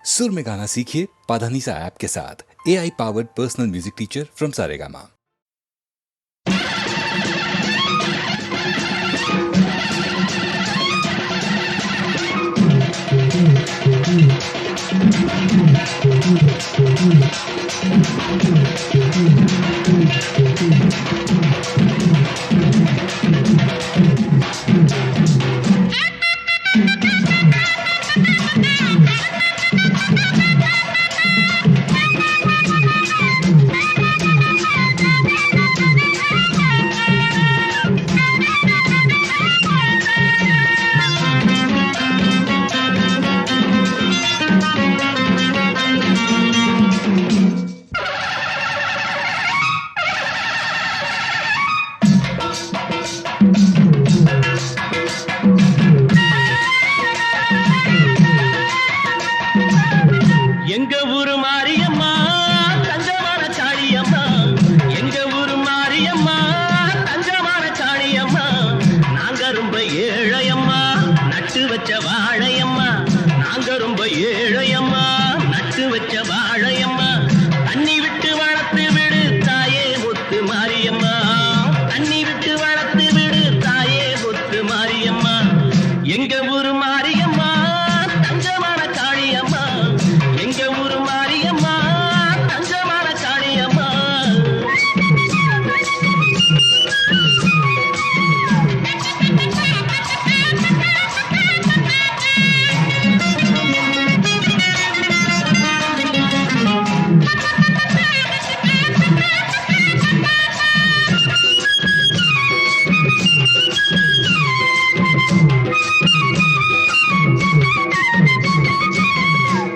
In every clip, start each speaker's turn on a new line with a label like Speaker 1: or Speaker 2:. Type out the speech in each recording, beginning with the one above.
Speaker 1: सुर में गाना सीखिए पाधानीसा ऐप के साथ। AI powered personal music teacher from Saregama.
Speaker 2: எங்க ஊரு மாரியம்மா தங்கமான காளியம்மா, எங்க ஊரு மாரியம்மா தங்கமான காளியம்மா. நாங்க ரொம்ப ஏழையம்மா நட்டு வச்ச வாழையம்மா, நாங்க ரொம்ப ஏழையம்மா நட்டு வச்ச வாழையம்மா. தண்ணி விட்டு வளர்த்து விடு தாயே முத்து மாரியம்மா, தண்ணி விட்டு வளர்த்து விடு தாயே முத்து மாரியம்மா. எங்க ஊரு மாரியம்மா தங்கமான காளியம்மா, எங்க ஊரு மாரியம்மா தங்கமான காளியம்மா.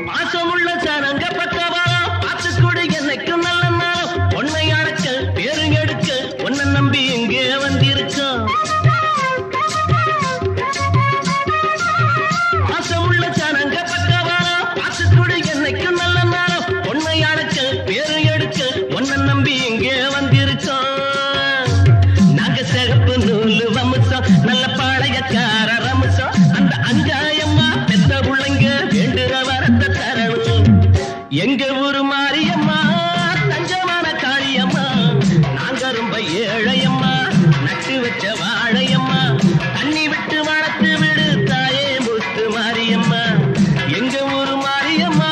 Speaker 2: பாசமுள்ள சனங்க பக்கவா பார்த்துக்கூட என்னைக்கு நல்ல நாளும் பொன்னை அடக்க பேருங்கெடுக்க உன்னை நம்பி எங்கே வந்திருக்கோம். பாசமுள்ள சனங்க பக்கவா பார்த்துக்கூட என்னைக்கு நல்ல நாளும் பொன்னை அடக்க பேருங்கெடுக்க உன்னை நம்பி எங்கே வந்திருக்கோம். நாங்க சிகப்பு நூலு வம்சம் நல்ல பாளையக்கார ரம்சம், அந்த அஞ்சாயம்மா பெத்த புள்ளைங்க வேண்டுற வரத்தை தரணும். எங்க ஊரு மாரியம்மா தஞ்சமான காளியம்மா, நாங்க ரொம்ப ஏழையம்மா நட்டு வச்ச வாழையம்மா. தண்ணி விட்டு வளர்த்து விடு தாயே முத்து மாரியம்மா, எங்க ஊரு மாரியம்மா.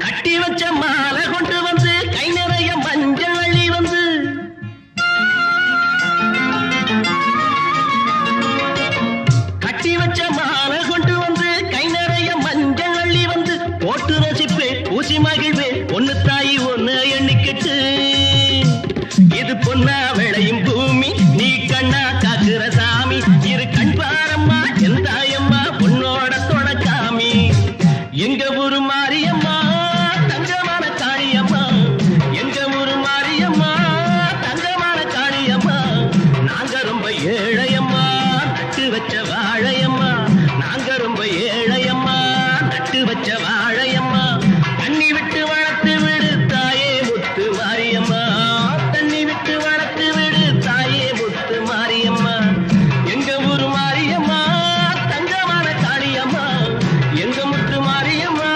Speaker 2: கட்டி வச்ச மாலை கொண்டு வந்து கை நிறைய மஞ்சள் அள்ளி வந்து, கட்டி வச்ச மாலை கொண்டு வந்து கை நிறைய மஞ்சள் அள்ளி வந்து, போட்டு ரசிப்பே ஊசி மகிழ்வே ஒன்னு தாயி ஒன்னு எண்ணிக்கிட்டு. இது பொன்னா விளையும் பூமி நீ கண்ணா காக்குற சாமி, இரு கண் பாரம்மா என் தாயம்மா உன்னோட தொடக்காமி. எங்க ஊரு மாரியம்மா தங்கமான காளியம்மா, எங்க ஊரு மாரியம்மா தங்கமான காளியம்மா. நாங்க ரொம்ப ஏழையம்மா நட்டு வச்ச வாழையம்மா, நாங்க ரொம்ப ஏழையம்மா நட்டு வச்ச வாழையம்மா. தண்ணி விட்டு வளர்த்து விடு தாயே முத்து மாரியம்மா, தண்ணி விட்டு வளர்த்து விடு தாயே முத்து மாரியம்மா. எங்க ஊரு மாரியம்மா தங்கமான காளியம்மா, எங்க முத்து மாரியம்மா.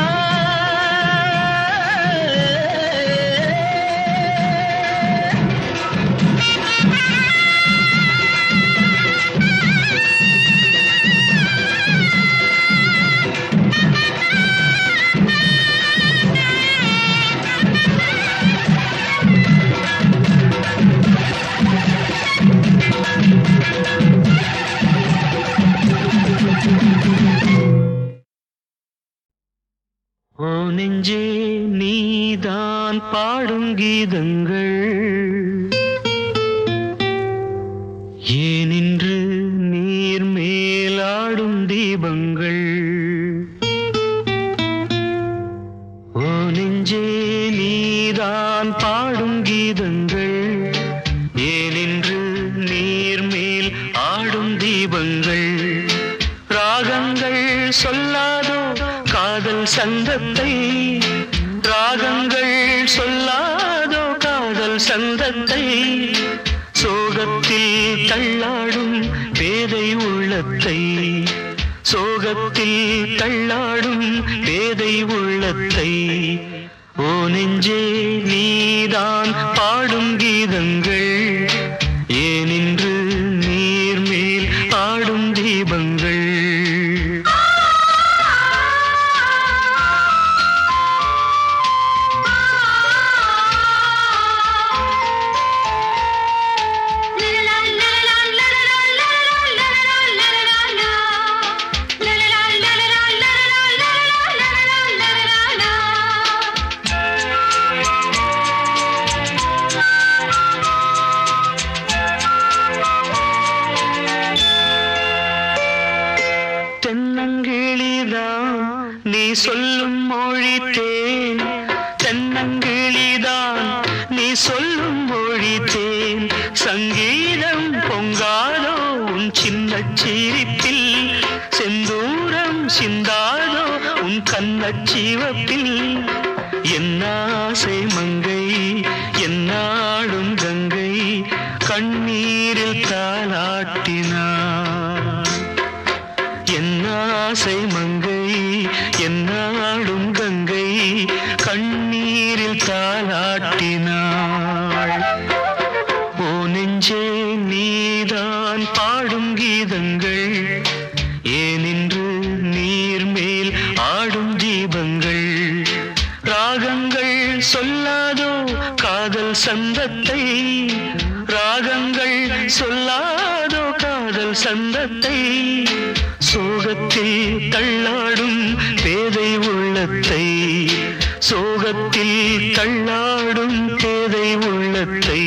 Speaker 2: ஓ நெஞ்சே நீதான் பாடும் கீதங்கள், ஏனின்று நீர் தீபங்கள். ஓ நெஞ்சே நீதான் பாடும் கீதங்கள், ஏனின்று நீர் மேல் ஆடும் தீபங்கள். ராகங்கள் சொல்லாதோ காதல் சந்தத்தை, ராகங்கள் சொல்லாதோ காதல் சந்தத்தை. சோகத்தில் தள்ளாடும் பேதை உள்ளத்தை, சோகத்தில் தள்ளாடும் பேதை உள்ளத்தை. ஓ நெஞ்சே நீதான் பாடும் கீதங்கள், ஏனின்று நீர் மேல் ஆடும் தீபங்கள். நீ சொல்லும் மொழி தேன், தென்னங்கிளிதான் நீ சொல்லும் மொழி தேன். சங்கீதம் பொங்காதோ உன் சின்ன சிரிப்பில், செந்தூரம் சிந்தாதோ உன் கண்ணச் சிவப்பில். என்னாசை மங்கை என்னாடும் கங்கை, கண்ணீரில் தாலாட்டினார். என்னாசை மங்கை என்னாடும் கங்கை, கண்ணீரில் தாலாட்டினாள். ஓ நெஞ்சே நீதான் பாடும் கீதங்கள், ஏனின்று நீர் மேல் ஆடும் தீபங்கள். ராகங்கள் சொல்லாதோ காதல் சந்தத்தை, ராகங்கள் சொல்லாதோ காதல் சந்தத்தை. சோகத்தில் தள்ளாடும் பேதை உள்ளத்தை, சோகத்தில் தள்ளாடும் பேதை உள்ளத்தை.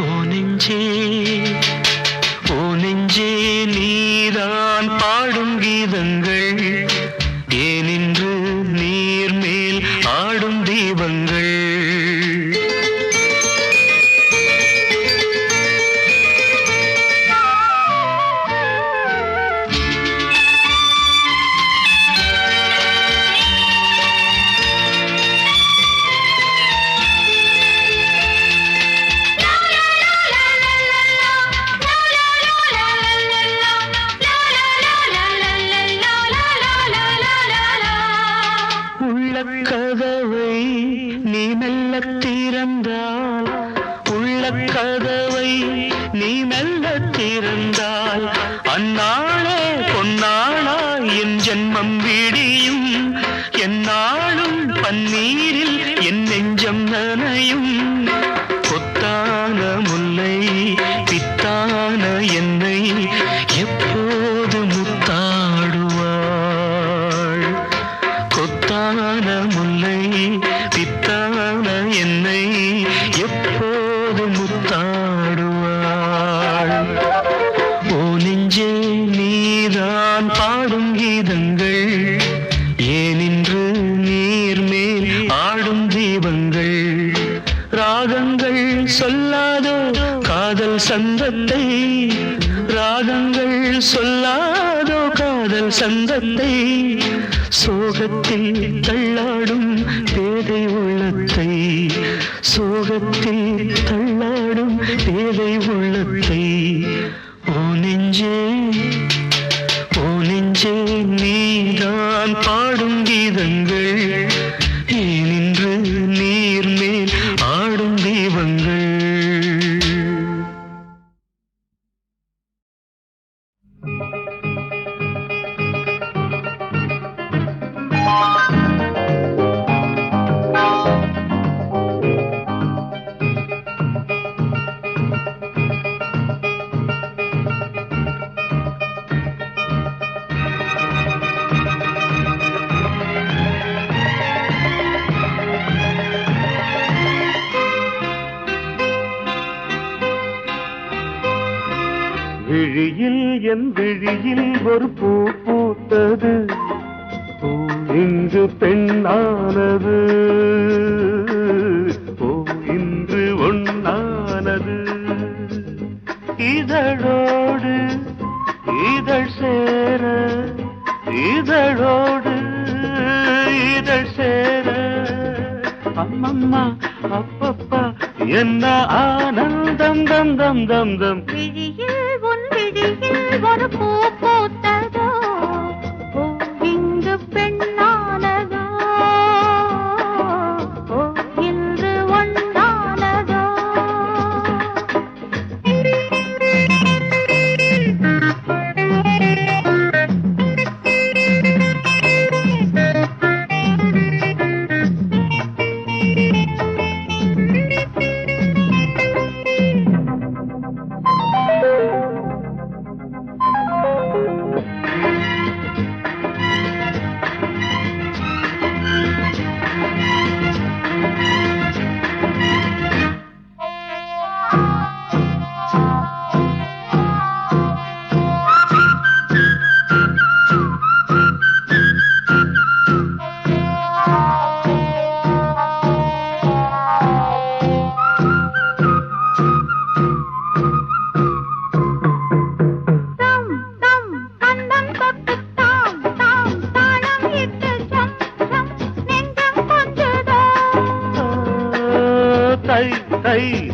Speaker 2: ஓ நெஞ்சே ஓ நெஞ்சே நீதான் பாடும் கீதங்கள், ஏனின்று நீர் மேல் ஆடும் தீபங்கள். கதவை நீ மெல்ல திறந்தால், உள்ள கதவை நீ மெல்ல திறந்தால், அந்நாளே பொன்னாளா என் ஜென்மம் விடியும். என்னாலும் பன்னீரில் என் நெஞ்சம் நனையும். கொத்தான முல்லை பித்தான என்னை எப்போது முத்தாடுவாள். கொத்தான முல்லை பித்தான என்னை எப்போது முத்தாடுவாள். ஓ நெஞ்சே நீதான் பாடும் கீதங்கள், ஏனின்று நீர் மேல் ஆடும் தீபங்கள். ராகங்கள் சொல்லாதோ காதல் சந்தத்தை, ராகங்கள் சொல்லாதோ காதல் சந்தத்தை. சோகத்தில் தள்ளாடும் பேதை உள்ளத்தை, சோகத்தில் தள்ளாடும் பேதை உள்ளத்தை. ஓ நெஞ்சே ஓ நெஞ்சே நீதான் பாடும் கீதங்கள், ஏனின்று நீர் மேல் ஆடும் தீபங்கள். விழியில்
Speaker 3: என் விழியில் ஒரு பூ பூத்தது, பூ இங்கு பெண்ணானது, பூ இன்று ஒண்ணானது. இதழோடு இதழ் சேர, இதழோடு இதழ் சேர, அம்மம்மா அப்பப்பா என்ன ஆனந்தம் தம் தம் தம் தம்.
Speaker 4: விழியில் உன் விழியில் ஒரு பூ பூத்ததோ, பூ இங்கு பெண்ணானதோ, பூ இன்று ஒண்ணானதோ.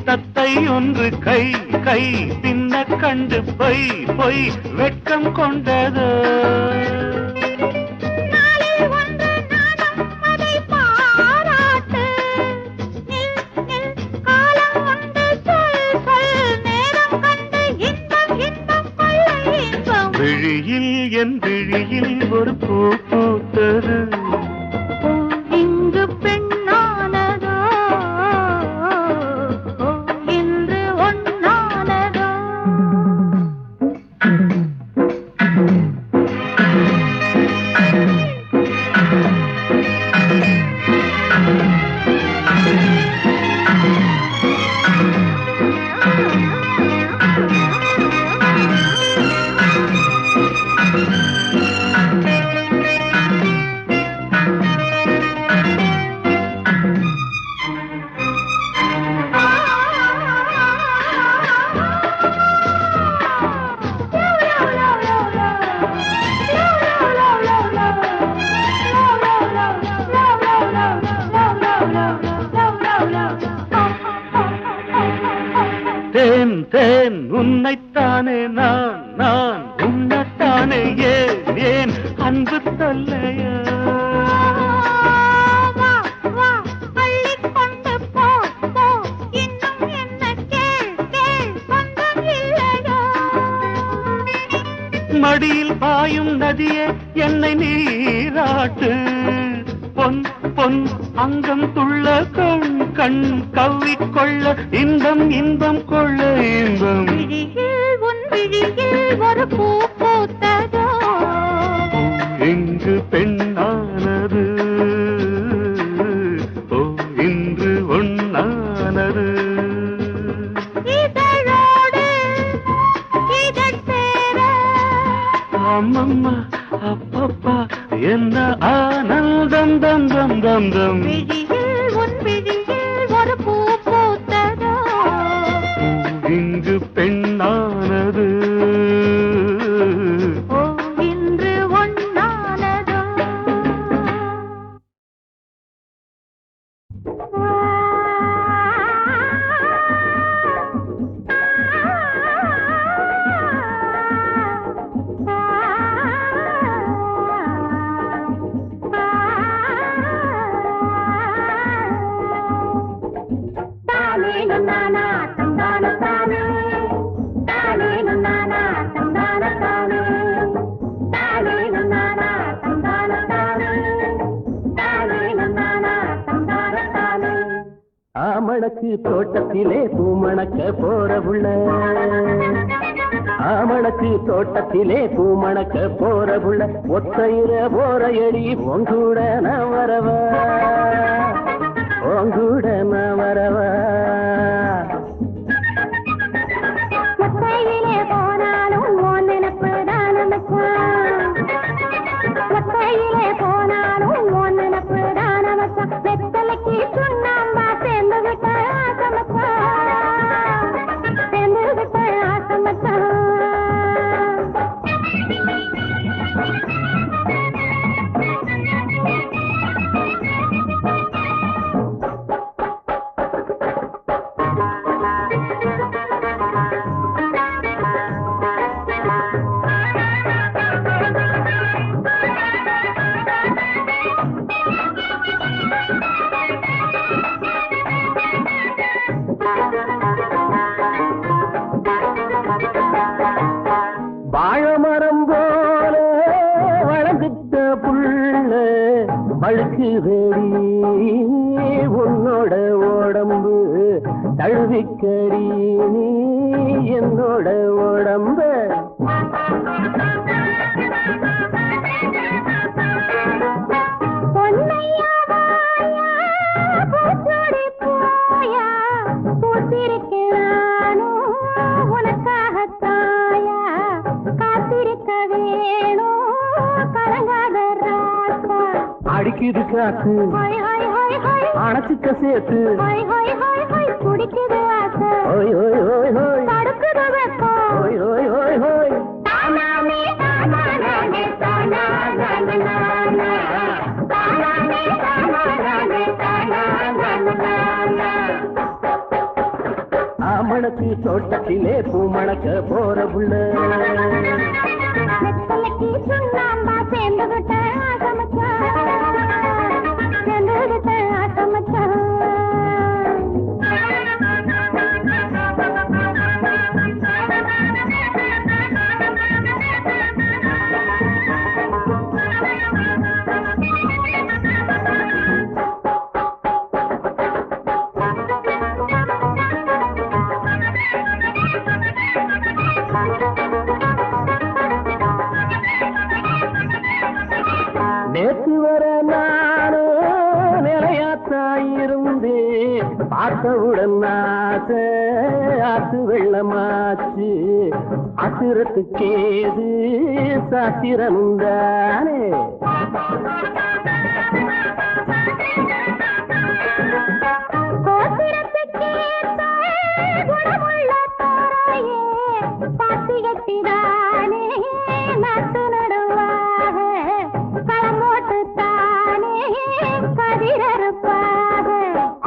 Speaker 3: தத்தை ஒன்று கை கை பின்ன கண்டு பொய் பொய் வெட்கம் கொண்டது. விழியில் என் விழியில் ஒரு பூ பூத்தது,
Speaker 4: இங்கு பெண்ணானதோ, இன்று ஒண்ணானதோ.
Speaker 3: தேன் தேன் உன்னைத்தானே நான் நான் உன்னைத்தானே ஏன் ஏன் அன்பு தொல்லையா. மடியில் பாயும் நதியே என்னை நீராட்டு, பொன் பொன் அங்கம் துள்ள கண் கண் கவ்விக்கொள்ள இன்பம் இன்பம் கொள்ள இன்பம்.
Speaker 4: விழியில் உன் விழியில் ஒரு பூ பூத்ததோ,
Speaker 3: இங்கு பெண்ணானது, ஓ இன்று ஒண்ணானது.
Speaker 4: இதழோடு இதழ் சேர,
Speaker 3: அம்மம்மா அப்பப்பா என்ன ஆனந்தம் தம் தம் தம் தம்.
Speaker 4: விழியில் உன் விழியில் ஒரு பூ பூத்ததோ,
Speaker 3: இங்கு பெண்ணானது,
Speaker 4: ஓ இன்று ஒண்ணானதோ.
Speaker 2: ஆமணக்கு தோட்டத்திலே பூமணக்க போற புள்ள, ஆமணக்கு தோட்டத்திலே பூமணக்க போற புள்ள, ஒத்தையில போற எடி உங்கூட நான் வரவா, உங்கூட நான் வரவா.
Speaker 4: ஒத்தையிலே போனாலும் உன் நினைப்பு
Speaker 2: வாழமரம் போல வளர்ந்துட்ட புள்ள வழுக்குதடி உன்னோட உடம்பு தழுவிக்கடி நீ என்னோட உடம்பு அடிக்குது காத்து அணைச்சிக்க சேர்த்து குடிக்குது ஹோய் ஹோய் ஹோய் ஹோய் தடுக்குது வெப்பம் ஹோய் ஹோய் ஹோய் ஹோய் தானாமே தானானே தானானே தானாமே தானானே தானானே ஆமணக்கு தோட்டத்திலே பூமணக்க போற புள்ள வெத்தலைக்கு சுண்ணாம்பா சேர்ந்துகிட்ட நேற்று வர நானும் நிலையாத்தாயிருந்து பார்த்தவுடன் ஆசை ஆத்து வெள்ளமாச்சு அசுரத்துக்கேது சாத்திரமுந்தானே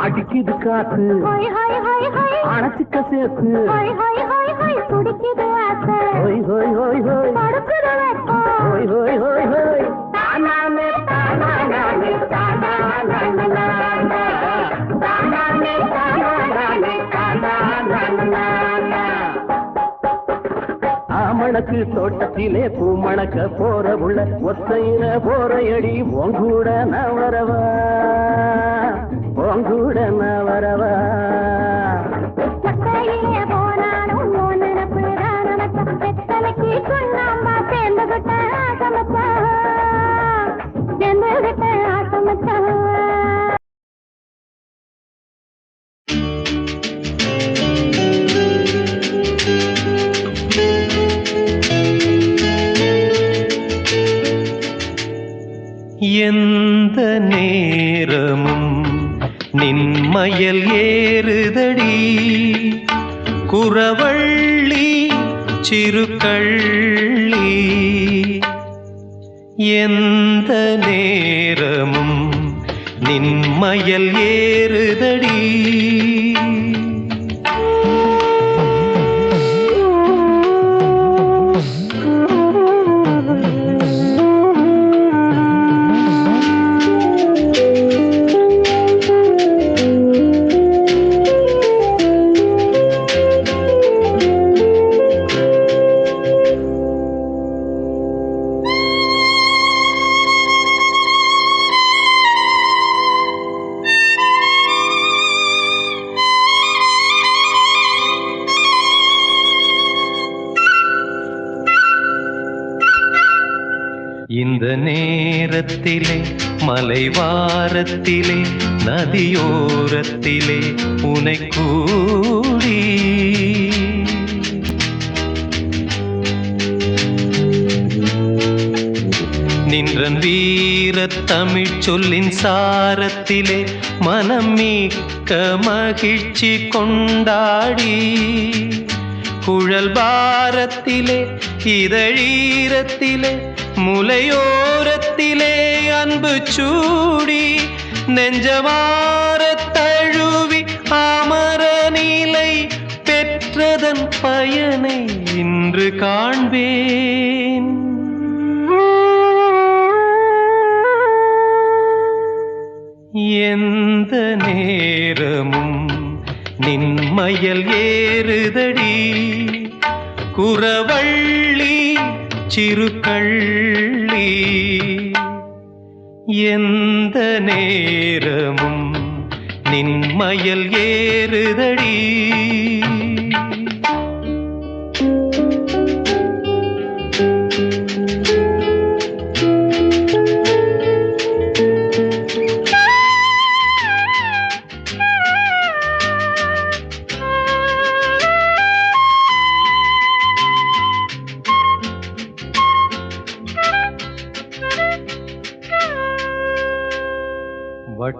Speaker 2: அடிக்குது காத்து அணைச்சிக்க சேர்த்து குடிக்குது ஹோய் ஹோய் ஹோய் ஹோய் ஹோய் ஹோய் ஹோய் ஹோய் தானானே தானானே தானானே தானானே தானானே தானானே ஆமணக்கு தோட்டத்திலே பூமணக்க போற உள்ள ஒத்தையில போறையடி உங்கூட நான் வரவா உங்கூட நான் வரவா
Speaker 5: எந்த நேரமும் நின்மயல் ஏறுதடி குறவள்ளி சிறுகள்ளி எந்த நேரமும் நின்மயல் ஏறுதடி இந்த நேரத்திலே மலைவாரத்திலே நதியோரத்திலே உனை கூடி நின்றன் வீரத் தமிழ் சொல்லின் சாரத்திலே மனம் மிக்க மகிழ்ச்சி கொண்டாடி குழல் பாரத்திலே இதழீரத்திலே முலையோரத்திலே அன்பு சூடி நெஞ்சமாரத் தழுவி அமர நிலை பெற்றதன் பயனை இன்று காண்பேன். எந்த நேரமும் நின்மயல் ஏறுதடி குறவள்ளி சிறுகள்ளி எந்த நேரமும் நின்மயல் ஏறுதடி.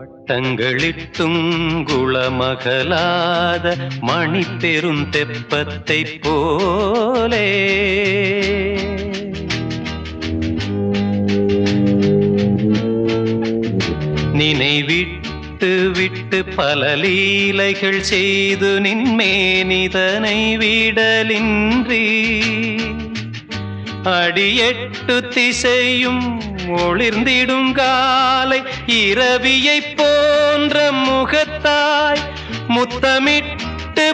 Speaker 5: வட்டங்களிட்டும் குளமகலாத மணி பெரும் தெப்பத்தை போலே நினைவிட்டு விட்டு பல லீலைகள் செய்து நின்மேனிதனை விடலின்றி அடியெட்டு திசையும் ஒளிர்ந்திடும் காலை இரவியை போன்ற முகத்தாய் முத்தமிட்டு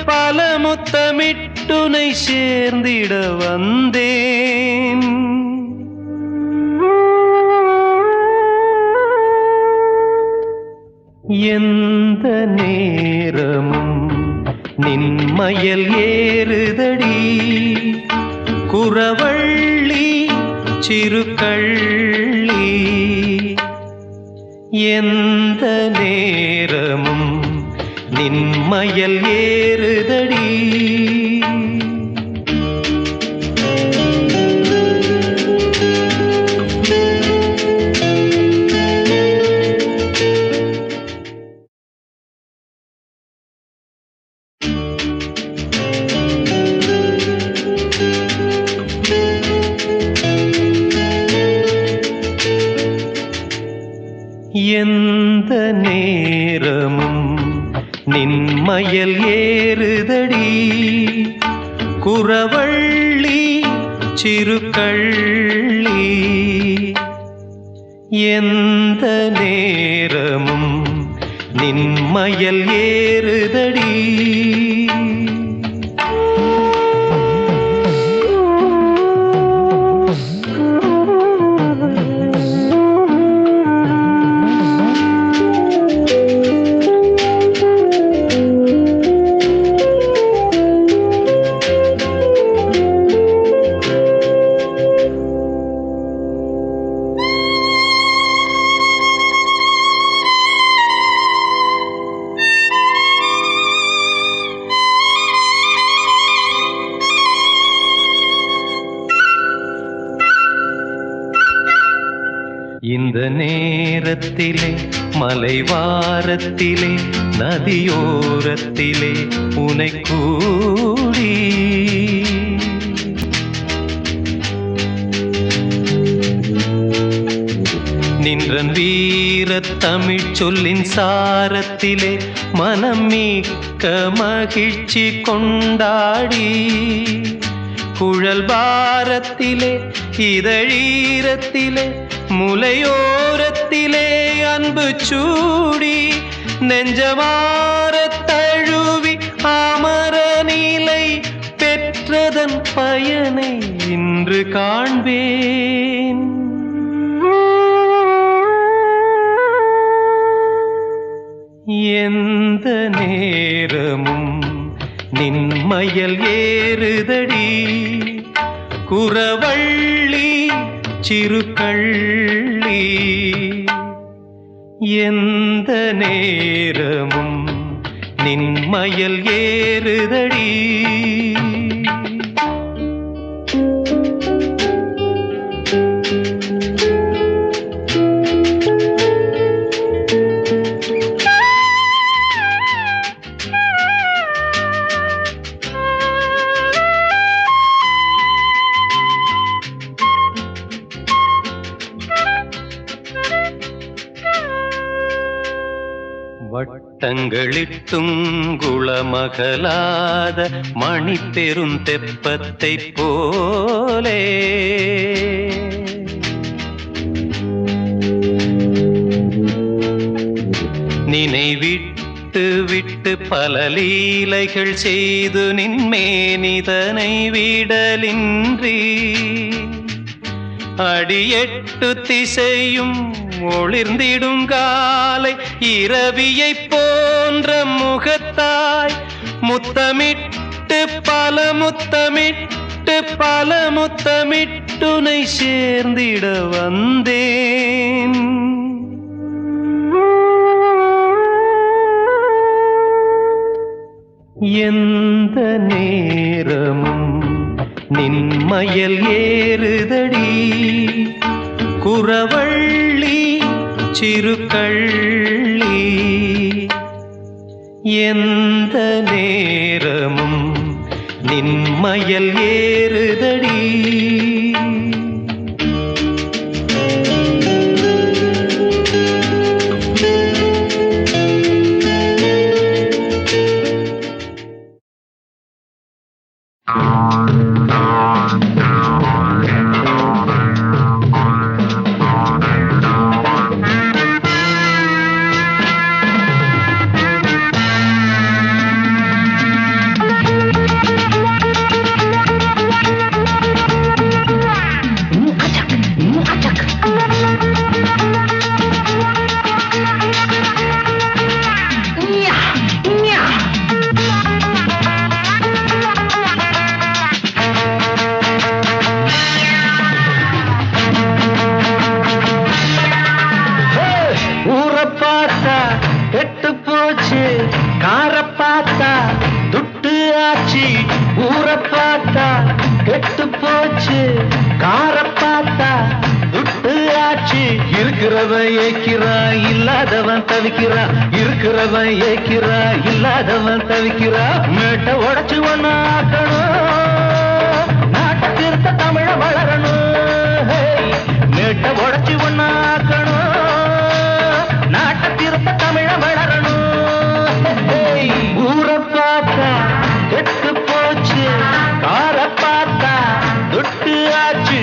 Speaker 5: பல முத்தமிட்டுனை சேர்ந்திட வந்தேன். எந்த நேரமும் நின்மயல் ஏறுதடி குறவள்ளி சிறுகள்ளி எந்த நேரமும் நின்மயல் ஏறுதடி. எந்த நேரமும் நின்மயல் ஏறுதடி குறவள்ளி சிறுகள்ளி எந்த நேரமும் நின்மயல் ஏறுதடி. இந்த நேரத்திலே மலைவாரத்திலே நதியோரத்திலே உனை கூடி நின்றன் வீரத் தமிழ் சொல்லின் சாரத்திலே மனம் மிக்க மகிழ்ச்சி கொண்டாடி குழல் பாரத்திலே இதழீரத்திலே முலையோரத்திலே அன்பு சூடி நெஞ்சமார தழுவி அமர நிலை பெற்றதன் பயனை இன்று காண்பேன். எந்த நேரமும் நின்மயல் ஏறுதடி குறவள்ளி சிறுகள்ளி எந்த நேரமும் நின்மயல் ஏறுதடி. வட்டங்களிட்டும் குளமகலாத மணி பெரும் தெப்பத்தை போலே நினைவிட்டு விட்டு பல லீலைகள் செய்து நின்மேனிதனை விடலின்றி அடியெட்டு திசையும் ஒளிர்ந்திடும் காலை இரவியை போன்ற முகத்தாய் முத்தமிட்டு பல முத்தமிட்டுனை சேர்ந்திட வந்தேன். எந்த நேரமும் நின்மயல் ஏறுதடி குறவள்ளி சிறுகள்ளி. எந்த நேரமும் நின்மயல் ஏறுதடி.
Speaker 2: இருக்கிறவன் ஏக்கிறா இல்லாதவன் தவிக்கிறா, இருக்கிறவன் ஏக்கிறா இல்லாதவன் தவிக்கிறா. மேட்டை உடைச்சு ஒண்ணு ஆக்கணும், நாட்டை திருத்த தமிழ வளரணும். மேட்டை உடைச்சு ஒண்ணு ஆக்கணும், நாட்டை திருத்த தமிழ வளரணும். ஊரை பார்த்தா கெட்டு போச்சு, காரை பார்த்தா துட்டு ஆச்சு.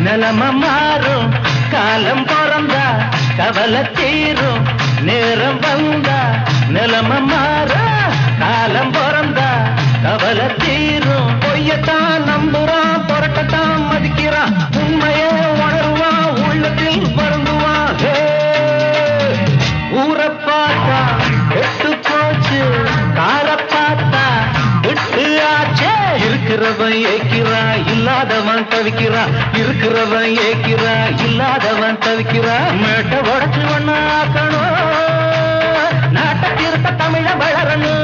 Speaker 2: நிலம மாறும், காலம் பிறந்தா கவலை தீரும். நேரம் வந்தா நிலம மாறும், காலம் பிறந்தா கவலை தீரும். பொய்யத்தான் நம்புறான், புரட்டத்தான் மதிக்கிறான், உண்மையை உணர்வான், உள்ளத்தில் வருந்துவான். ஊரை பார்த்தா எட்டு போச்சு, காரை பார்த்தா விட்டு ஆச்சே. இருக்கிறவன் ஏக்கிறா இல்லாதவன் தவிக்கிறா, இருக்கிறவன் ஏக்கிறா இல்லாதவன் தவிக்கிறா. மேட்டை உடைச்சு ஒண்ணு ஆக்கணும், நாட்டை திருத்த தமிழ வளரணும்.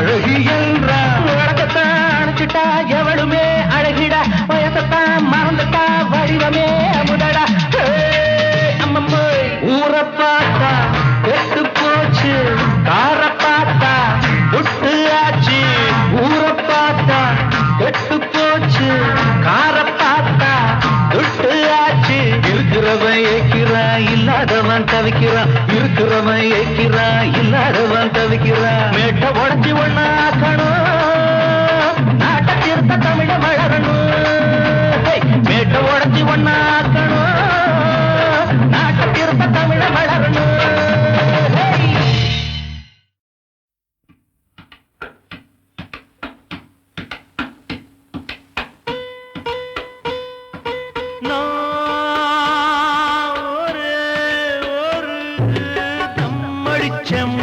Speaker 3: அழகி என்றா உலகத்தான் அணைச்சிட்டா எவளுமே அழகிடா வயசத்தான் மறந்துட்டா வடிவமே அமுதடா அம்மம்மா ஊரை பார்த்தா கெட்டு போச்சு கார பார்த்தா புட்டு ஆச்சு ஊரை பார்த்தா கெட்டு போச்சு கார பார்த்தா துட்டு ஆச்சு இருக்கிறவன் ஏக்கிறா இல்லாதவன் தவிக்கிறான் இருக்கிறவன் ஏக்கிறா இல்லாதவன் தவிக்கிறான் மேட்ட உடஞ்சி ஒண்ணாக்கணும் நாட்ட திருத்த தமிழ வளரணும் மேட்ட உடஞ்சி ஒண்ணாக்கணும் நாட்ட திருத்த தமிழ வளரணும்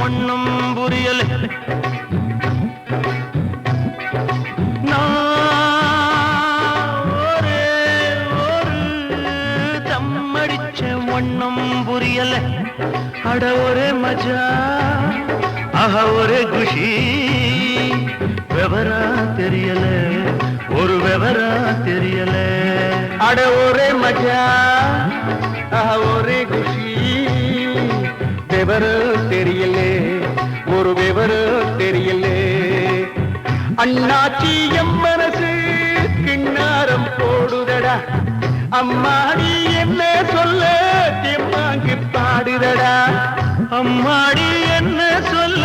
Speaker 2: ஒண்ணும் புரியல தம்மடிச்ச ஒண்ணும் புரியல அட ஒரே மஜா ஆஹ ஒரே குஷி விவரா தெரியல ஒரு விவரா தெரியல அட ஒரே மஜா ஆஹ ஒரே குஷி விவரம் தெரியலே ஒரு விவரம் தெரியலே அண்ணாச்சி எம் மனசு கிண்ணாரம் போடுதடா அம்மாடி என்ன சொல்ல தெம்மாங்கு பாடுதடா அம்மாடி என்ன சொல்ல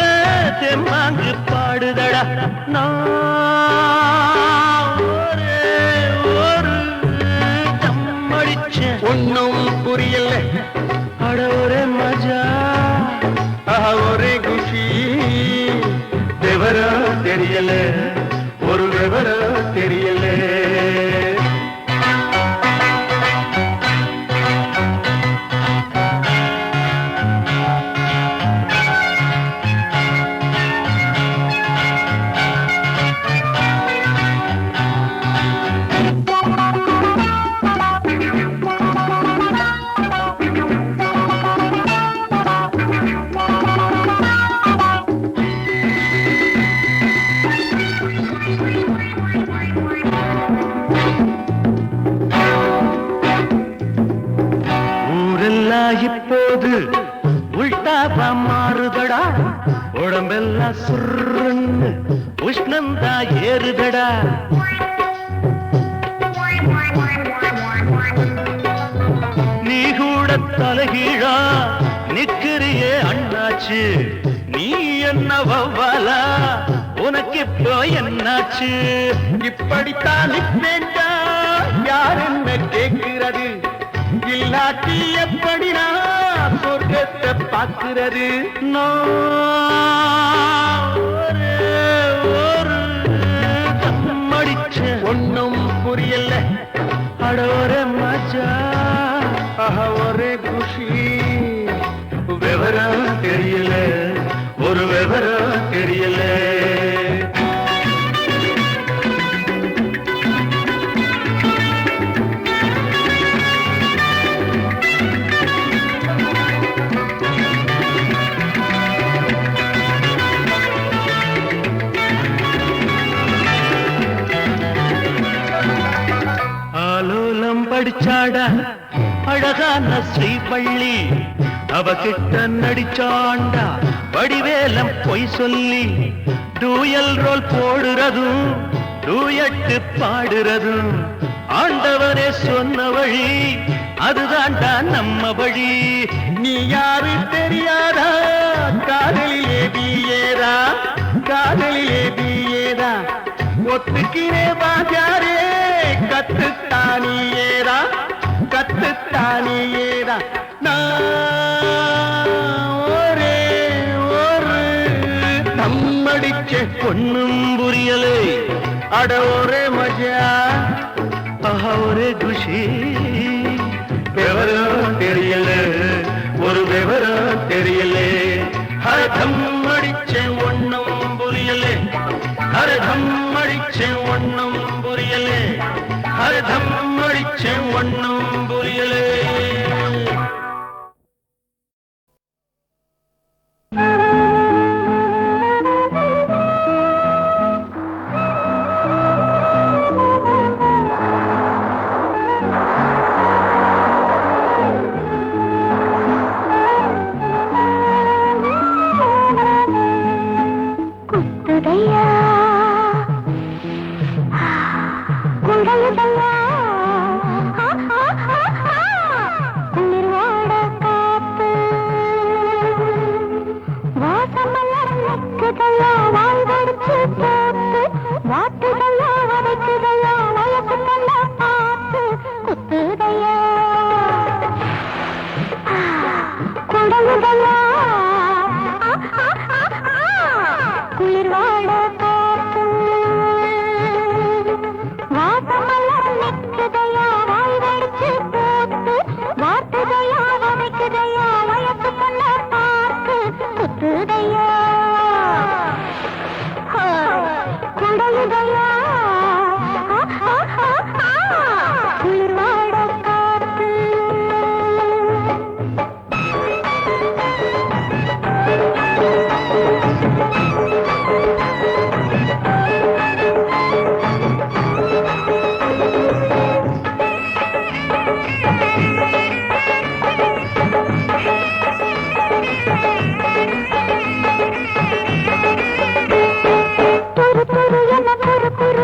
Speaker 2: தெம்மாங்கு பாடுதடா நான் ஒரு தம்மடிச்ச ஒன்னும் புரியல அட ஒரே மஜா ஒரே குஷி விவரம் தெரியல ஒரு விவரம் தெரியல இப்போது உள்டாவா மாறுதடா உடம்பெல்லாம் சுருன்னு உஷ்ணந்தா ஏறுதடா நீ கூட தலைகீழா நிக்கிறியே அண்ணாச்சு நீ என்ன வவ்வாலா உனக்கு இப்போ என்னாச்சு இப்படித்தான் நிப்பேண்டா யார் என்ன கேட்கிறது இல்லாட்டி எப்படி நான் சொர்க்கத்தை பார்க்கிறது ஒரு தம்மடிச்ச ஒன்னும் புரியல அட ஒரே மஜா ஒரே குஷி விவரம் தெரியல ஒரு விவரம் தெரியல படிச்சாடா அழகான ஸ்ரீபள்ளி அவகிட்ட நடிச்சாண்டா வடிவேலம் பொய் சொல்லி டூயல் ரோல் போடுறதும் டூயட்டு பாடுறதும் ஆண்டவரே சொன்ன வழி அதுதான்டா நம்ம வழி நீ யாரு தெரியாதா காதலிலே பிஏதா காதலிலே பிஏதா ஒத்துக்கிறே வாஜாரே கத்துத்தானியேரா கத்துத்தானியேரா ஒரே ஒரு நம்மடிச்ச பொண்ணும் புரியலே அட ஒரே மஜா ஒரே குஷி விவரம் தெரியல ஒரு விவரம் தெரியலே ஹரதம் அடிச்ச ஒண்ணும் புரியலே ஹரதம் அடிச்ச ஒண்ணும் புரியலே ஹரதம் அடிச்ச ஒண்ணும் புரியலே
Speaker 4: குத்துதையா குழையுதையா குளிர்வாட காத்து வாசமலர் நிற்குதையா வாழ்வடிச்சு போத்து வாட்டுதையா வதைக்குதையா வயசுக்கெல்லாம் பார்த்து குத்துதையா குழையுதையா குளிர்வாட காத்து வாசமலர் நிற்குதையா வாழ்வடிச்சு போத்து வாட்டுதையா வதைக்குதையா வயசுக்கெல்லாம் பார்த்து குத்துதையா குழையுதையா குளிர்வாட காத்து துரு துரு என்ன துரு துரு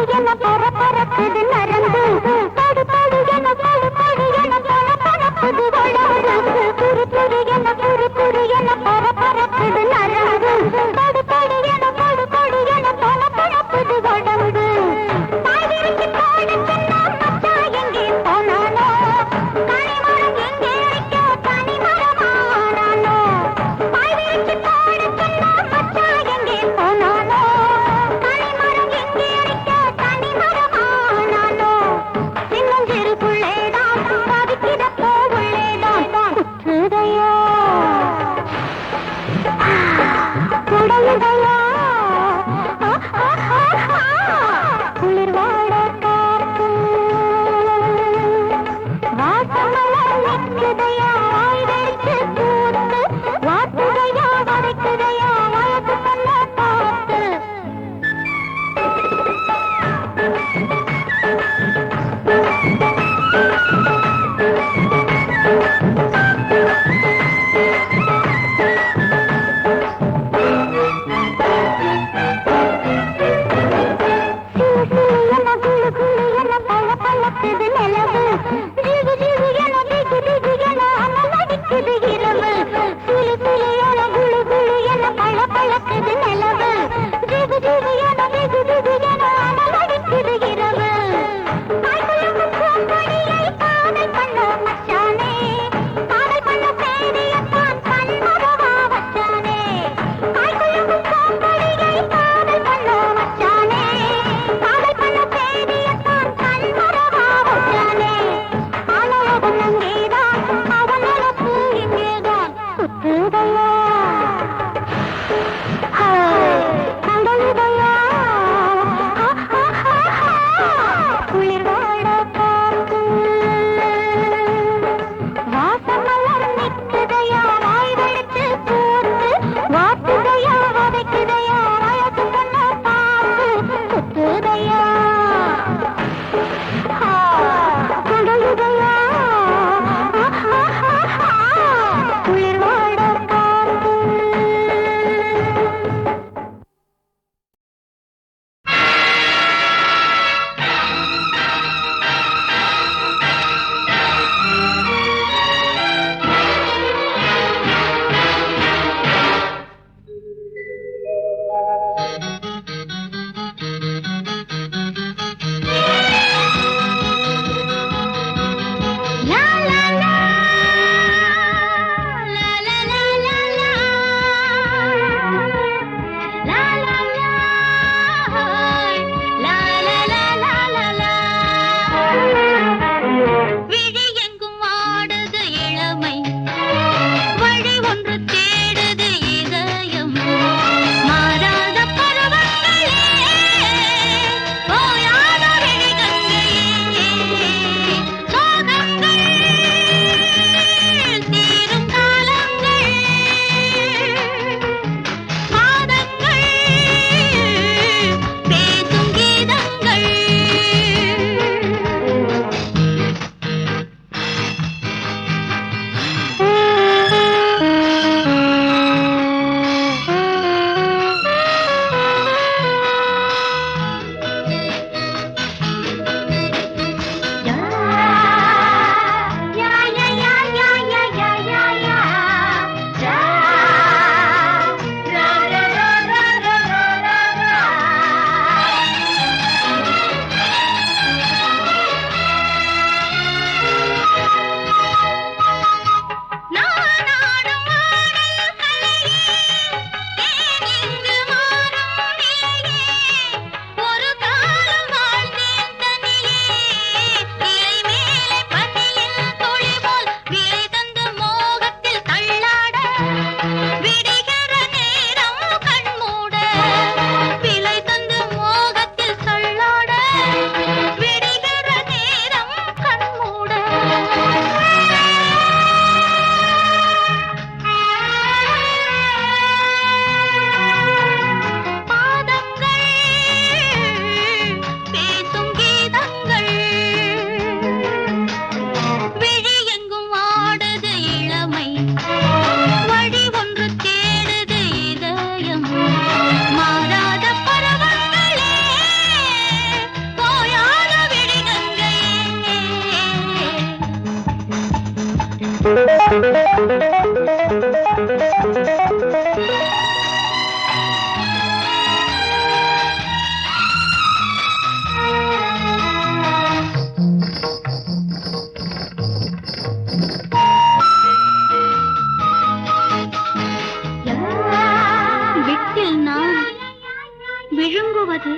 Speaker 4: எழும்புவது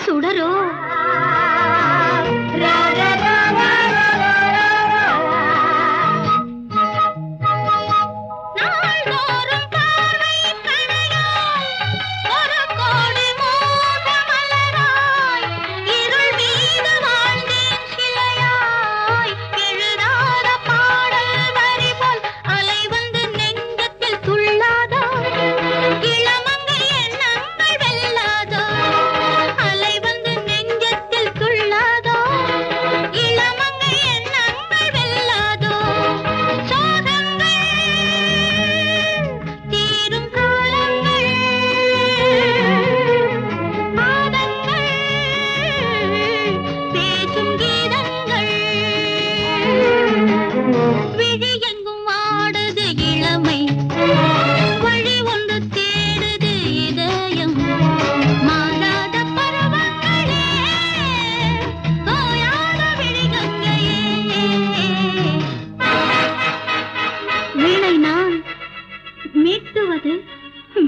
Speaker 4: சுடரோ?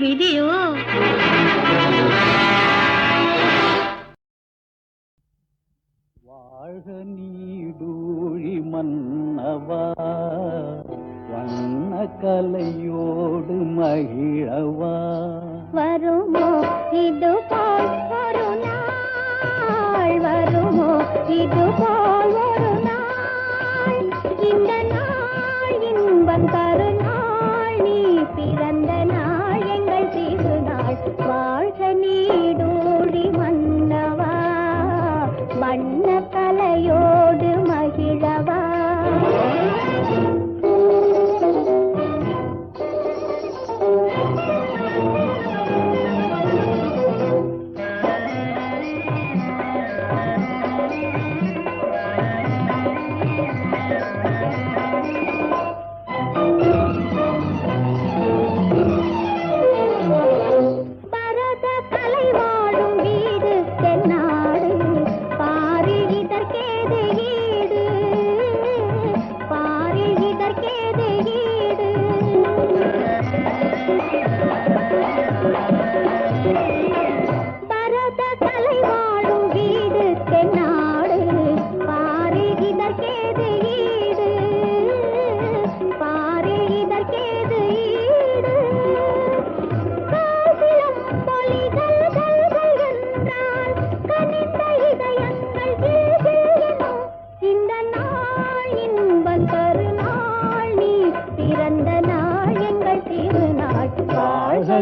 Speaker 4: விதியோ?
Speaker 6: வாழ்க நீடூழி மன்னவா, வண்ண கலையோடு மகிழவா.
Speaker 4: வருமோ இது போல் ஒரு நாள், வருமோ இது போல் ஒரு நாள், இந்த நாள் இன்பம் தரு நாள், நீ பிறந்த நாள் எங்கள் திருநாள். வாழ்க நீடூழி மன்னவா, வண்ண கலையோடு மகிழவா.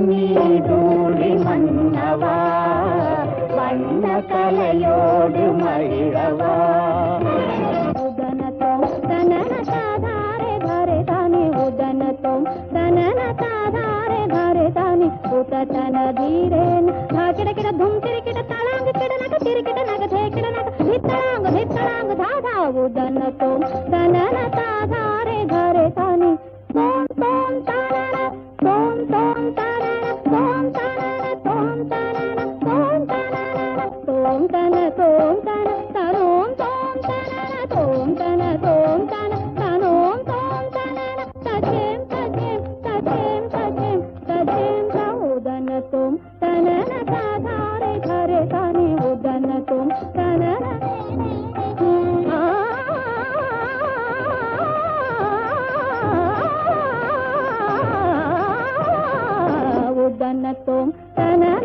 Speaker 4: நீடூழி மன்னவா, வண்ண கலையோடு மகிழவா. உதனத்தோம் தனன தாதாரே தாரே தானே, உதனத்தோம் தனன தாதாரே தாரே தானே, உதன தீரேன் கிடக்கிட தும் திரிக்கிட தலாங்கு கிடனக திரிக்கிட நக தேக்கிட நக வித்தலாங்கு வித்தலாங்கு தாதா. உதனத்தோம் தனன தாதாரே தாரே தானே, தோம் தோம் தானன தோம் தோம் தானன தோம் தானன தோம் தானன தோம் தானன தோம் தன தோம் தன தனோம் தோம் தனன தோம் தன தோம் தன தனோம் தோம் தனன தஜேம் தஜேம் தஜேம் தஜேம் தஜேம் த. உதனத்தோம் தனன தாதாரே தாரே தானே, உதனத்தோம் தனன உதனத்தோம் தனன